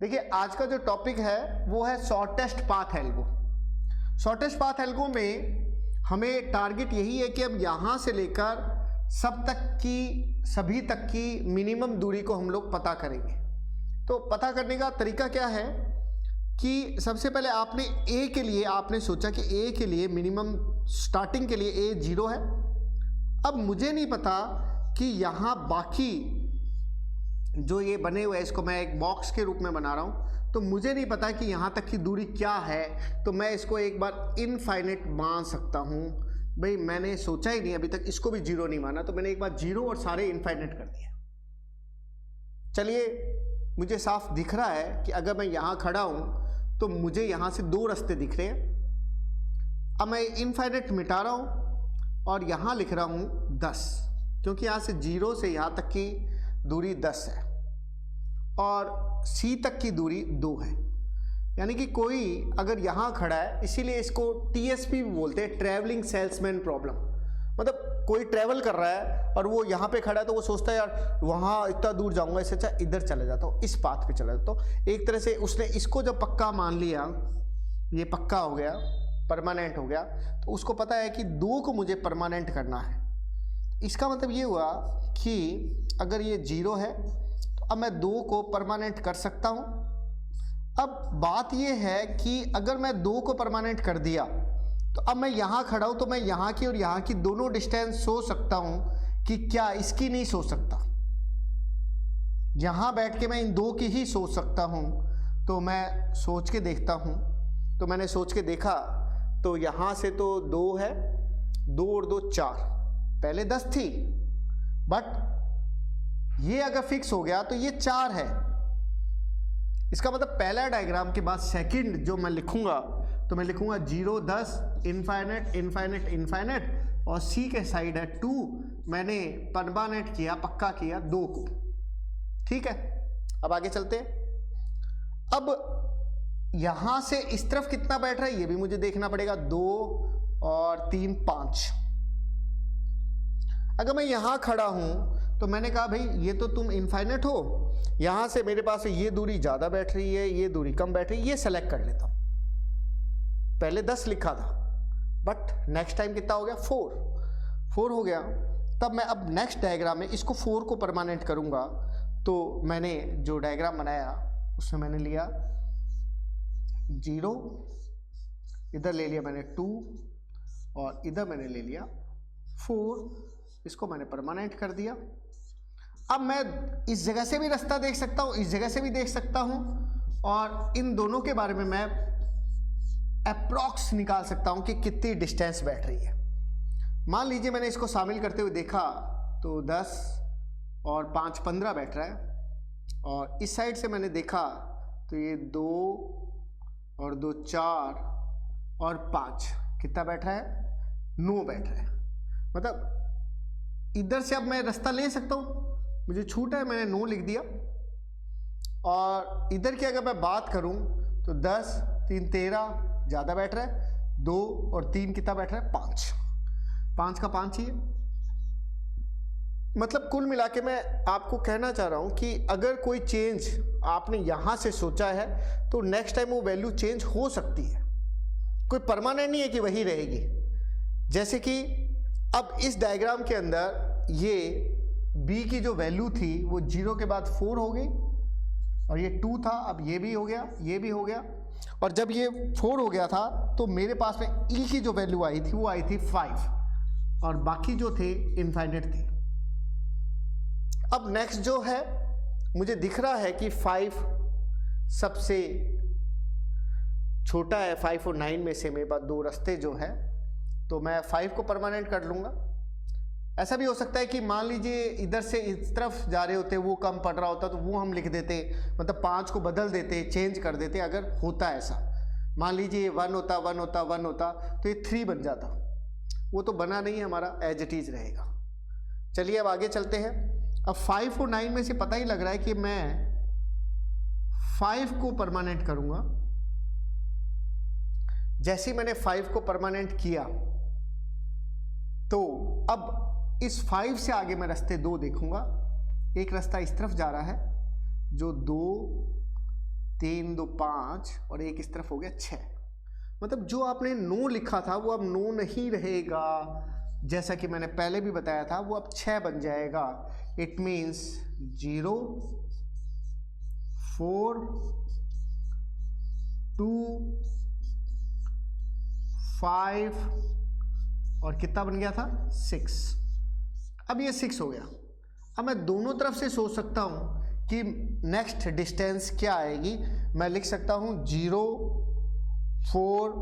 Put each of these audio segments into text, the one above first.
देखिए आज का जो टॉपिक है वो है shortest path algo. Shortest path algo में हमें टारगेट यही है कि अब यहाँ से लेकर सभी तक की मिनिमम दूरी को हम लोग पता करेंगे। तो पता करने का तरीका क्या है कि सबसे पहले आपने ए के लिए आपने सोचा कि ए के लिए मिनिमम स्टार्टिंग के लिए ए 0 है। अब मुझे नहीं पता कि यहाँ बाकी जो ये बने हुए हैं इसको मैं एक बॉक्स के रूप में बना रहा हूँ, तो मुझे नहीं पता कि यहाँ तक की दूरी क्या है, तो मैं इसको एक बार इनफाइनाइट मान सकता हूँ। भाई मैंने सोचा ही नहीं अभी तक, इसको भी 0 नहीं माना, तो मैंने एक बार 0 और सारे इनफाइनाइट कर दिया। चलिए मुझे साफ दिख रहा है कि अगर मैं यहाँ खड़ा हूँ तो मुझे यहाँ से 2 रास्ते दिख रहे हैं। अब मैं इनफाइनाइट मिटा रहा हूँ और यहाँ लिख रहा हूँ 10, क्योंकि यहाँ से 0 से यहाँ तक की दूरी 10 है और C तक की दूरी 2 है। यानी कि कोई अगर यहाँ खड़ा है, इसीलिए इसको TSP भी बोलते हैं, ट्रैवलिंग सेल्समैन प्रॉब्लम। मतलब कोई ट्रैवल कर रहा है और वो यहाँ पे खड़ा है तो वो सोचता है यार वहाँ इतना दूर जाऊँगा, इससे अच्छा इधर चले जाता हूँ, इस पाथ पे चला जाता हूँ। एक तरह से उसने इसको जब पक्का मान लिया, ये पक्का हो गया, परमानेंट हो गया, तो उसको पता है कि 2 को मुझे परमानेंट करना है। इसका मतलब ये हुआ कि अगर ये 0 है तो अब मैं 2 को परमानेंट कर सकता हूँ। अब बात ये है कि अगर मैं 2 को परमानेंट कर दिया तो अब मैं यहाँ खड़ा हूँ, तो मैं यहाँ की और यहाँ की दोनों डिस्टेंस सोच सकता हूँ कि क्या इसकी नहीं सोच सकता। यहाँ बैठ के मैं इन 2 की ही सोच सकता हूँ। तो मैं सोच के देखता हूँ, तो मैंने सोच के देखा तो यहाँ से तो 2 है, 2 और 2 4, पहले 10 थी, बट ये अगर फिक्स हो गया तो ये 4 है। इसका मतलब पहला डायग्राम के बाद सेकंड जो मैं लिखूंगा तो मैं लिखूंगा 0 10 इनफाइनाइट इनफाइनाइट इनफाइनाइट और C के साइड है 2, मैंने परमानेंट किया, पक्का किया 2 को। ठीक है, अब आगे चलते हैं। अब यहां से इस तरफ कितना बैठ रहा है ये भी मुझे देखना पड़ेगा, 2 और 3 5। अगर मैं यहाँ खड़ा हूँ तो मैंने कहा भाई ये तो तुम इनफाइनाइट हो, यहाँ से मेरे पास ये दूरी ज़्यादा बैठ रही है, ये दूरी कम बैठ रही है, ये सेलेक्ट कर लेता हूँ। पहले 10 लिखा था बट नेक्स्ट टाइम कितना हो गया, 4 हो गया। तब मैं अब नेक्स्ट डायग्राम में इसको 4 को परमानेंट करूँगा। तो मैंने जो डायग्राम बनाया उसमें मैंने लिया 0, इधर ले लिया मैंने 2 और इधर मैंने ले लिया 4, इसको मैंने परमानेंट कर दिया। अब मैं इस जगह से भी रास्ता देख सकता हूँ, इस जगह से भी देख सकता हूँ और इन दोनों के बारे में मैं अप्रॉक्स निकाल सकता हूँ कि कितनी डिस्टेंस बैठ रही है। मान लीजिए मैंने इसको शामिल करते हुए देखा तो 10 और 5 15 बैठ रहा है, और इस साइड से मैंने देखा तो ये 2 और 2 4 और 5 कितना बैठ रहा है, 9 बैठ रहा है। मतलब इधर से अब मैं रास्ता ले सकता हूँ, मुझे छूट है, मैंने 9 लिख दिया। और इधर की अगर मैं बात करूँ तो 10 3 13 ज़्यादा बैठ रहा है, 2 और 3 कितना बैठ रहा है, 5 का 5 ही है। मतलब कुल मिला के मैं आपको कहना चाह रहा हूँ कि अगर कोई चेंज आपने यहाँ से सोचा है तो नेक्स्ट टाइम वो वैल्यू चेंज हो सकती है, कोई परमानेंट नहीं है कि वही रहेगी। जैसे कि अब इस डायग्राम के अंदर ये b की जो वैल्यू थी वो 0 के बाद 4 हो गई और ये 2 था, अब ये भी हो गया, ये भी हो गया, और जब ये 4 हो गया था तो मेरे पास में e की जो वैल्यू आई थी वो आई थी 5 और बाकी जो थे इनफाइनाइट थे। अब नेक्स्ट जो है मुझे दिख रहा है कि 5 सबसे छोटा है, 5 और 9 में से मेरे पास 2 रास्ते जो है, तो मैं 5 को परमानेंट कर लूँगा। ऐसा भी हो सकता है कि मान लीजिए इधर से इस तरफ जा रहे होते, वो कम पड़ रहा होता तो वो हम लिख देते, मतलब 5 को बदल देते, चेंज कर देते। अगर होता ऐसा, मान लीजिए 1 होता 1 होता 1 होता तो ये 3 बन जाता, वो तो बना नहीं, हमारा एज इट इज रहेगा। चलिए अब आगे चलते हैं। अब 5 और 9 में से पता ही लग रहा है कि मैं 5 को परमानेंट करूँगा। जैसे ही मैंने 5 को परमानेंट किया तो अब इस 5 से आगे मैं रास्ते 2 देखूंगा। एक रास्ता इस तरफ जा रहा है जो 2 3 2 5 और एक इस तरफ हो गया 6। मतलब जो आपने 9 लिखा था वो अब 9 नहीं रहेगा, जैसा कि मैंने पहले भी बताया था, वो अब 6 बन जाएगा। इट मीन्स 0 4 2 5 और कितना बन गया था 6। अब ये 6 हो गया। अब मैं दोनों तरफ से सोच सकता हूं कि नेक्स्ट डिस्टेंस क्या आएगी। मैं लिख सकता हूं 0 4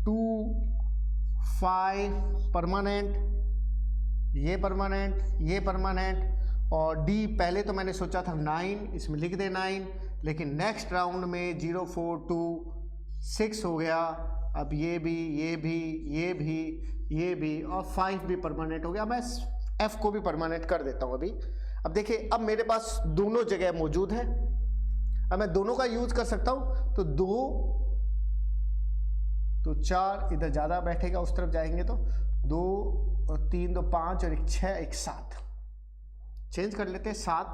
2 5 परमानेंट, ये परमानेंट, ये परमानेंट, और डी पहले तो मैंने सोचा था 9, इसमें लिख दे 9, लेकिन नेक्स्ट राउंड में 0 4 2 6 हो गया। अब ये भी, ये भी, ये भी, ये भी और 5 भी परमानेंट हो गया। मैं एफ को भी परमानेंट कर देता हूं अभी। अब देखिए, अब मेरे पास दोनों जगह मौजूद है, अब मैं दोनों का यूज कर सकता हूं। तो 2 तो 4 इधर ज़्यादा बैठेगा, उस तरफ जाएंगे तो 2 और 3 2 5 और एक 6 एक 7। चेंज कर लेते हैं 7।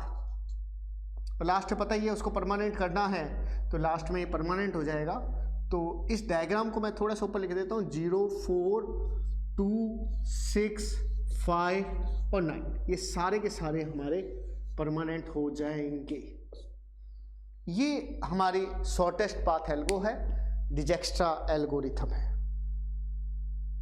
और लास्ट में पता ही है उसको परमानेंट करना है, तो लास्ट में ये परमानेंट हो जाएगा। तो इस डायग्राम को मैं थोड़ा सा ऊपर लिख देता हूँ, 0 4 2 6 5 और 9, ये सारे के सारे हमारे परमानेंट हो जाएंगे। ये हमारी शॉर्टेस्ट पाथ एल्गो है, डिजक्स्ट्रा एल्गोरिथम है।